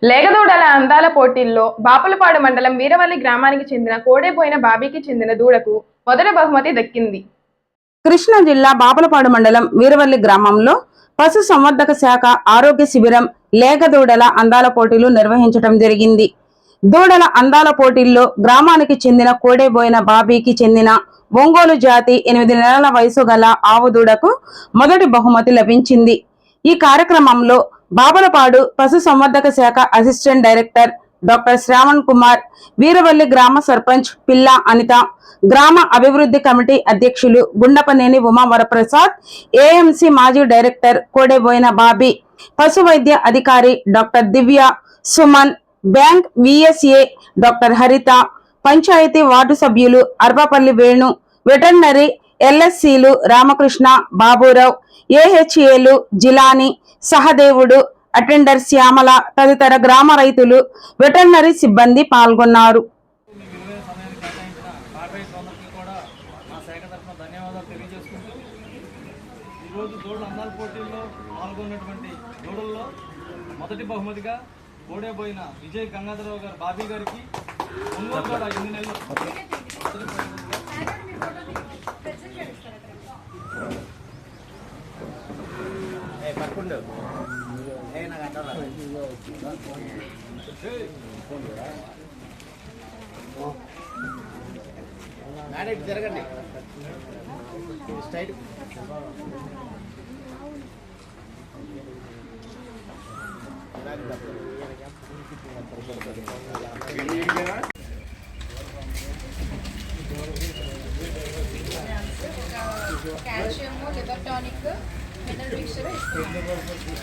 లేగదూడల అందాల పోటీల్లో బాపులపాడు మండలం వీరవల్లి గ్రామానికి చెందిన కోడేపోయిన బాబీకి చెందిన దూడకు మొదటి బహుమతి దక్కింది. కృష్ణా జిల్లా బాపులపాడు మండలం వీరవల్లి గ్రామంలో పశు సంవర్ధక శాఖ ఆరోగ్య శిబిరం లేగదూడల అందాల పోటీలు నిర్వహించడం జరిగింది. దూడల అందాల పోటీల్లో గ్రామానికి చెందిన కోడేపోయిన బాబీకి చెందిన ఒంగోలు జాతి 8 నెలల వయసు గల ఆవు దూడకు మొదటి బహుమతి లభించింది. ఈ కార్యక్రమంలో బాపులపాడు పశు సంవర్ధక శాఖ assistant director doctor Shravan Kumar, Veeravalli గ్రామ సర్పంచ్ పిల్లా అనిత, గ్రామ అభివృద్ధి కమిటీ అధ్యక్షులు గుండపనేని ఉమావరప్రసాద్, ఏఎంసీ మాజీ డైరెక్టర్ కోడేపోయిన బాబీ, పశు వైద్య అధికారి డాక్టర్ దివ్య, సుమన్, బ్యాంక్ విఎస్ఏ డాక్టర్ హరిత, పంచాయతీ వార్డు సభ్యులు అర్వపల్లి వేణు, వెటర్నరీ ఎల్ఎస్సీలు రామకృష్ణ, బాబురావు, ఏహెచ్ఏలు జిలాని, సహదేవుడు, అటెండర్ శ్యామల తదితర గ్రామ రైతులు, వెటర్నరీ సిబ్బంది పాల్గొన్నారు. మొదటి బహుమతిగా కోడేపోయిన విజయ్ గంగాధరరావు గారు బాబీ గారికి ఒంగోలు కూడా 8 నెలలు జరగండి style calcium, liver tonic, mineral mixture ఇస్తున్నాం.